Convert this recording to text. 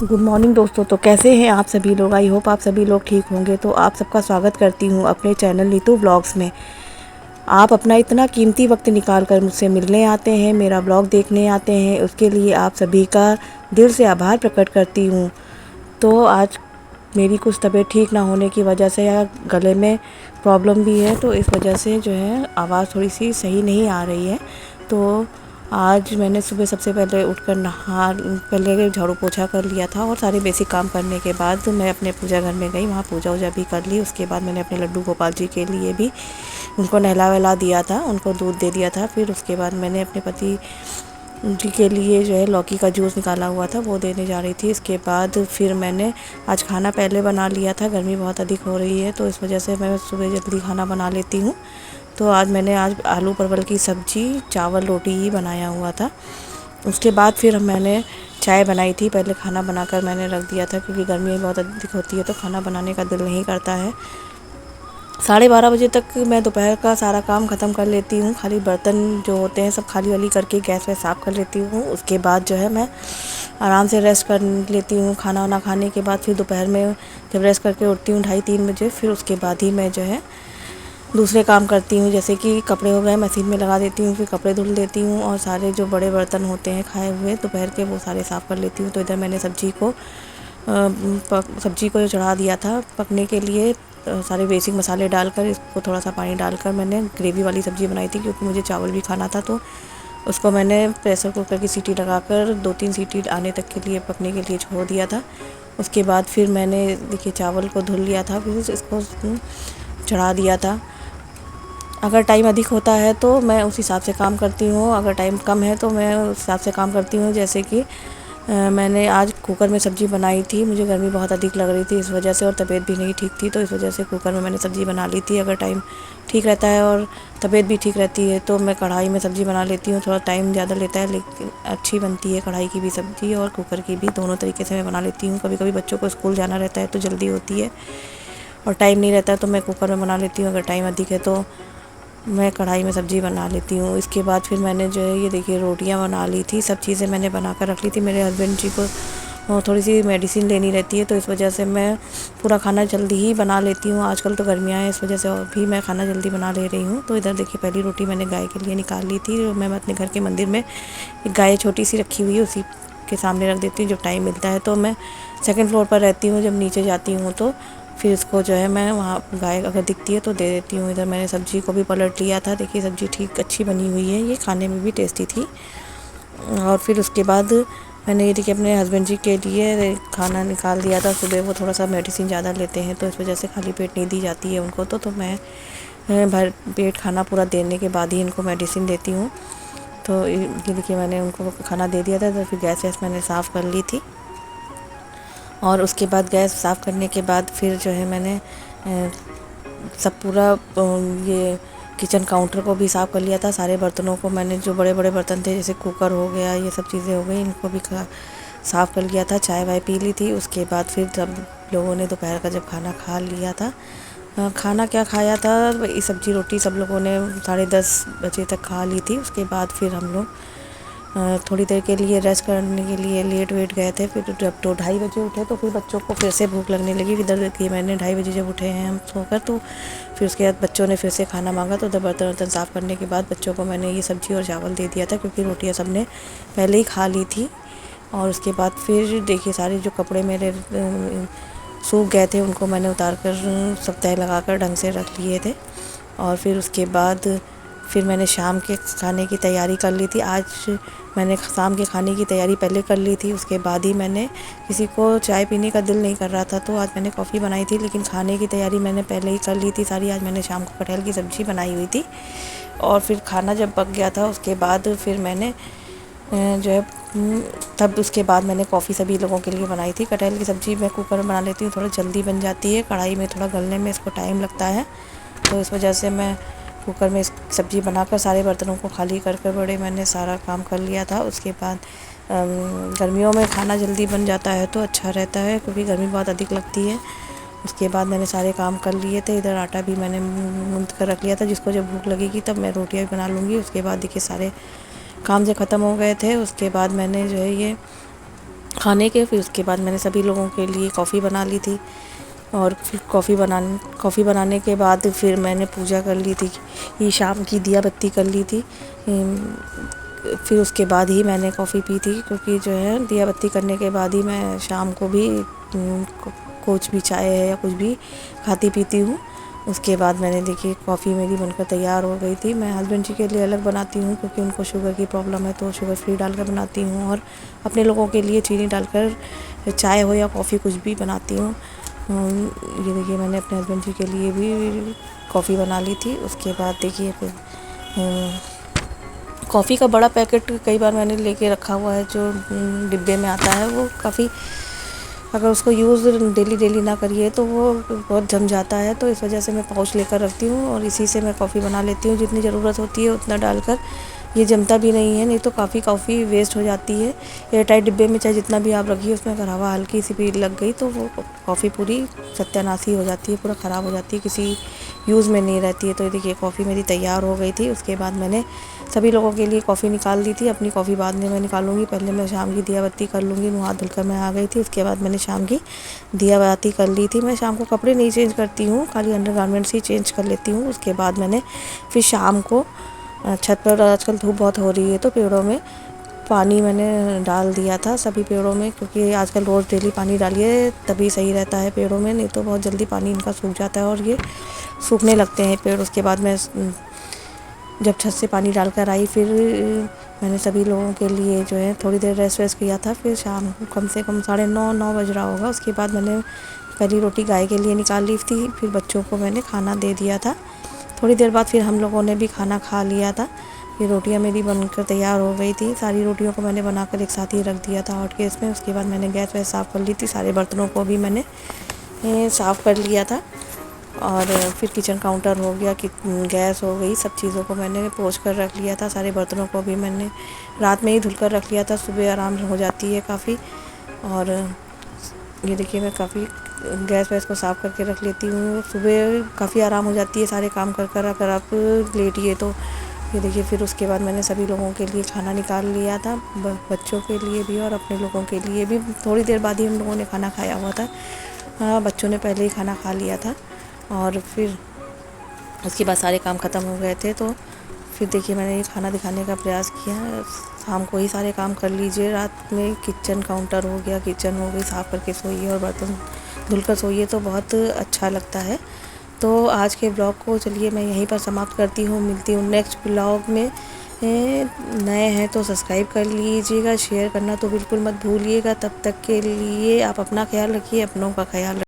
Good morning दोस्तों। तो कैसे हैं आप सभी लोग? आई होप आप सभी लोग ठीक होंगे। तो आप सबका स्वागत करती हूँ अपने चैनल नीतू व्लॉग्स में। आप अपना इतना कीमती वक्त निकाल कर मुझसे मिलने आते हैं, मेरा व्लॉग देखने आते हैं, उसके लिए आप सभी का दिल से आभार प्रकट करती हूँ। तो आज मेरी कुछ तबीयत ठीक ना होने की वजह से या गले में प्रॉब्लम भी है, तो इस वजह से जो है आवाज़ थोड़ी सी सही नहीं आ रही है। तो आज मैंने सुबह सबसे पहले उठकर पहले झाड़ू पोछा कर लिया था और सारे बेसिक काम करने के बाद मैं अपने पूजा घर में गई, वहाँ पूजा वूजा भी कर ली। उसके बाद मैंने अपने लड्डू गोपाल जी के लिए भी उनको नहला वहला दिया था, उनको दूध दे दिया था। फिर उसके बाद मैंने अपने पति जी के लिए जो है लौकी का जूस निकाला हुआ था, वो देने जा रही थी। इसके बाद फिर मैंने आज खाना पहले बना लिया था, गर्मी बहुत अधिक हो रही है तो इस वजह से मैं सुबह जल्दी खाना बना लेती हूँ। तो आज आलू परवल की सब्ज़ी, चावल, रोटी ही बनाया हुआ था। उसके बाद फिर मैंने चाय बनाई थी। पहले खाना बनाकर मैंने रख दिया था क्योंकि गर्मी बहुत अधिक होती है तो खाना बनाने का दिल नहीं करता है। 12:30 बजे तक मैं दोपहर का सारा काम ख़त्म कर लेती हूँ। खाली बर्तन जो होते हैं सब खाली वाली करके गैस वैस साफ़ कर लेती हूँ। उसके बाद जो है मैं आराम से रेस्ट कर लेती हूँ। खाना वाना खाने के बाद फिर दोपहर में जब रेस्ट करके उठती हूँ 2:30-3 बजे, फिर उसके बाद ही मैं जो है दूसरे काम करती हूँ। जैसे कि कपड़े हो गए मशीन में लगा देती हूँ, फिर कपड़े धुल देती हूँ और सारे जो बड़े बर्तन होते हैं खाए हुए दोपहर के वो सारे साफ़ कर लेती हूँ। तो इधर मैंने सब्ज़ी को चढ़ा दिया था पकने के लिए। सारे बेसिक मसाले डालकर इसको थोड़ा सा पानी डालकर मैंने ग्रेवी वाली सब्ज़ी बनाई थी क्योंकि मुझे चावल भी खाना था। तो उसको मैंने प्रेशर कुकर की सीटी लगाकर 2-3 सीटी आने तक के लिए पकने के लिए छोड़ दिया था। उसके बाद फिर मैंने देखिए चावल को धुल लिया था, फिर इसको चढ़ा दिया था। अगर टाइम अधिक होता है तो मैं उस हिसाब से काम करती हूँ, अगर टाइम कम है तो मैं उस हिसाब से काम करती हूँ। जैसे कि मैंने आज कुकर में सब्ज़ी बनाई थी, मुझे गर्मी बहुत अधिक लग रही थी इस वजह से और तबीयत भी नहीं ठीक थी, तो इस वजह से कुकर में मैंने सब्ज़ी बना ली थी। अगर टाइम ठीक रहता है और तबीयत भी ठीक रहती है तो मैं कढ़ाई में सब्ज़ी बना लेती हूँ। थोड़ा टाइम ज़्यादा लेता है लेकिन अच्छी बनती है कढ़ाई की भी सब्ज़ी और कुकर की भी, दोनों तरीके से मैं बना लेती हूँ। कभी कभी बच्चों को स्कूल जाना रहता है तो जल्दी होती है और टाइम नहीं रहता है तो मैं कुकर में बना लेती हूँ। अगर टाइम अधिक है तो मैं कढ़ाई में सब्ज़ी बना लेती हूँ। इसके बाद फिर मैंने जो है ये देखिए रोटियाँ बना ली थी, सब चीज़ें मैंने बना कर रख ली थी। मेरे हस्बैंड जी को थोड़ी सी मेडिसिन लेनी रहती है तो इस वजह से मैं पूरा खाना जल्दी ही बना लेती हूँ। आजकल तो गर्मियाँ हैं इस वजह से और भी मैं खाना जल्दी बना ले रही हूँ। तो इधर देखिए पहली रोटी मैंने गाय के लिए निकाल ली थी। मैं अपने घर के मंदिर में एक गाय छोटी सी रखी हुई है, उसी के सामने रख देती हूँ जब टाइम मिलता है। तो मैं सेकंड फ्लोर पर रहती हूँ, जब नीचे जाती हूँ तो फिर इसको जो है मैं वहाँ गाय अगर दिखती है तो दे देती हूँ। इधर मैंने सब्ज़ी को भी पलट लिया था, देखिए सब्ज़ी ठीक अच्छी बनी हुई है, ये खाने में भी टेस्टी थी। और फिर उसके बाद मैंने ये देखिए अपने हस्बैंड जी के लिए खाना निकाल दिया था। सुबह वो थोड़ा सा मेडिसिन ज़्यादा लेते हैं तो इस वजह से खाली पेट नहीं दी जाती है उनको, तो मैं भर पेट खाना पूरा देने के बाद ही इनको मेडिसिन देती हूँ। तो ये देखिए मैंने उनको खाना दे दिया था। तो फिर गैस वैस मैंने साफ़ कर ली थी और उसके बाद गैस साफ़ करने के बाद फिर जो है मैंने सब पूरा ये किचन काउंटर को भी साफ़ कर लिया था। सारे बर्तनों को मैंने, जो बड़े बड़े बर्तन थे जैसे कुकर हो गया, ये सब चीज़ें हो गई, इनको भी साफ़ कर लिया था। चाय वाय पी ली थी। उसके बाद फिर सब लोगों ने दोपहर का जब खाना खा लिया था, खाना क्या खाया था, वही सब्ज़ी रोटी सब लोगों ने 10:30 बजे तक खा ली थी। उसके बाद फिर हम लोग थोड़ी देर के लिए रेस्ट करने के लिए लेट वेट गए थे। फिर जब 2-2:30 बजे उठे तो फिर बच्चों को फिर से भूख लगने लगी। इधर देखिए मैंने 2:30 बजे जब उठे हैं हम सोकर, तो फिर उसके बाद बच्चों ने फिर से खाना मांगा। तो उधर बर्तन वर्तन साफ़ करने के बाद बच्चों को मैंने ये सब्ज़ी और चावल दे दिया था क्योंकि रोटियाँ सब ने पहले ही खा ली थी। और उसके बाद फिर देखिए सारे जो कपड़े मेरे सूख गए थे उनको मैंने उतार कर सब तह लगा कर ढंग से रख लिए थे। और फिर उसके बाद फिर मैंने शाम के खाने की तैयारी कर ली थी। आज मैंने शाम के खाने की तैयारी पहले कर ली थी, उसके बाद ही मैंने, किसी को चाय पीने का दिल नहीं कर रहा था तो आज मैंने कॉफ़ी बनाई थी, लेकिन खाने की तैयारी मैंने पहले ही कर ली थी सारी। आज मैंने शाम को कटहल की सब्ज़ी बनाई हुई थी और फिर खाना जब पक गया था उसके बाद फिर मैंने जो है तब उसके बाद मैंने कॉफ़ी सभी लोगों के लिए बनाई थी। कटहल की सब्ज़ी मैं कुकर में बना लेती हूँ, थोड़ा जल्दी बन जाती है, कढ़ाई में थोड़ा गलने में इसको टाइम लगता है, तो इस वजह से मैं कुकर में सब्ज़ी बनाकर सारे बर्तनों को खाली कर बड़े मैंने सारा काम कर लिया था। उसके बाद गर्मियों में खाना जल्दी बन जाता है तो अच्छा रहता है क्योंकि गर्मी बहुत अधिक लगती है। उसके बाद मैंने सारे काम कर लिए थे। इधर आटा भी मैंने गूँथ कर रख लिया था, जिसको जब भूख लगेगी तब मैं रोटियाँ भी बना लूँगी। उसके बाद देखिए सारे काम जो ख़त्म हो गए थे उसके बाद मैंने जो है ये खाने के। फिर उसके बाद मैंने सभी लोगों के लिए कॉफ़ी बना ली थी, और फिर कॉफ़ी बनाने के बाद फिर मैंने पूजा कर ली थी, ये शाम की दिया बत्ती कर ली थी। फिर उसके बाद ही मैंने कॉफ़ी पी थी, क्योंकि जो है दिया बत्ती करने के बाद ही मैं शाम को भी कुछ भी चाय है या कुछ भी खाती पीती हूँ। उसके बाद मैंने देखिए कॉफ़ी मेरी बनकर तैयार हो गई थी। मैं हस्बैंड जी के लिए अलग बनाती हूँ, क्योंकि उनको शुगर की प्रॉब्लम है, तो शुगर फ्री डालकर बनाती हूँ, और अपने लोगों के लिए चीनी डालकर चाय हो या कॉफ़ी कुछ भी बनाती हूँ। ये देखिए मैंने अपने हस्बैंड जी के लिए भी कॉफ़ी बना ली थी। उसके बाद देखिए फिर कॉफ़ी का बड़ा पैकेट कई बार मैंने लेके रखा हुआ है, जो डिब्बे में आता है, वो काफ़ी अगर उसको यूज़ डेली ना करिए तो वो बहुत जम जाता है। तो इस वजह से मैं पाउच लेकर रखती हूँ, और इसी से मैं कॉफ़ी बना लेती हूँ। जितनी ज़रूरत होती है उतना डालकर, ये जमता भी नहीं है, नहीं तो काफ़ी कॉफ़ी वेस्ट हो जाती है। एयरटाइट डिब्बे में चाहे जितना भी आप रखिए, उसमें अगर हवा हल्की सी भी लग गई तो वो कॉफ़ी पूरी सत्यानाशी हो जाती है, पूरा ख़राब हो जाती है, किसी यूज़ में नहीं रहती है। तो ये देखिए कॉफ़ी मेरी तैयार हो गई थी। उसके बाद मैंने सभी लोगों के लिए कॉफ़ी निकाल दी थी। अपनी कॉफ़ी बाद में मैं निकालूंगी, पहले मैं शाम की दिया बत्ती कर लूँगी। मुँह हाथ धुलकर मैं आ गई थी। उसके बाद मैंने शाम की दिया बत्ती कर ली थी। मैं शाम को कपड़े नहीं चेंज करती हूँ, खाली अंडरगारमेंट्स ही चेंज कर लेती हूँ। उसके बाद मैंने फिर शाम को छत पर, आजकल धूप बहुत हो रही है, तो पेड़ों में पानी मैंने डाल दिया था, सभी पेड़ों में, क्योंकि आजकल रोज़ डेली पानी डालिए तभी सही रहता है पेड़ों में, नहीं तो बहुत जल्दी पानी इनका सूख जाता है और ये सूखने लगते हैं पेड़। उसके बाद मैं जब छत से पानी डालकर आई, फिर मैंने सभी लोगों के लिए जो है थोड़ी देर रेस्ट वेस्ट किया था। फिर शाम को कम से कम 9:30 बज रहा होगा, उसके बाद मैंने पहली रोटी गाय के लिए निकाल ली थी। फिर बच्चों को मैंने खाना दे दिया था। थोड़ी देर बाद फिर हम लोगों ने भी खाना खा लिया था। ये रोटियां मेरी बनकर तैयार हो गई थी। सारी रोटियों को मैंने बनाकर एक साथ ही रख दिया था हॉट केस में। उसके बाद मैंने गैस वैस साफ़ कर ली थी, सारे बर्तनों को भी मैंने साफ़ कर लिया था। और फिर किचन काउंटर हो गया, कि गैस हो गई, सब चीज़ों को मैंने पोंछ कर रख लिया था। सारे बर्तनों को भी मैंने रात में ही धुल कर रख लिया था, सुबह आराम हो जाती है काफ़ी। और ये देखिए मैं काफ़ी गैस वैस को साफ़ करके रख लेती हूँ, सुबह काफ़ी आराम हो जाती है सारे काम कर कर। अगर आप लेटिए तो ये देखिए फिर उसके बाद मैंने सभी लोगों के लिए खाना निकाल लिया था, बच्चों के लिए भी और अपने लोगों के लिए भी। थोड़ी देर बाद ही हम लोगों ने खाना खाया हुआ था। बच्चों ने पहले ही खाना खा लिया था, और फिर उसके बाद सारे काम ख़त्म हो गए थे। तो फिर देखिए मैंने ये खाना दिखाने का प्रयास किया। शाम को ही सारे काम कर लीजिए, रात में किचन काउंटर हो गया, किचन हो गई, साफ़ करके सोइए और बर्तन धुलकर सोइए तो बहुत अच्छा लगता है। तो आज के ब्लॉग को चलिए मैं यहीं पर समाप्त करती हूँ। मिलती हूँ नेक्स्ट ब्लॉग में। नए हैं तो सब्सक्राइब कर लीजिएगा, शेयर करना तो बिल्कुल मत भूलिएगा। तब तक के लिए आप अपना ख्याल रखिए, अपनों का ख्याल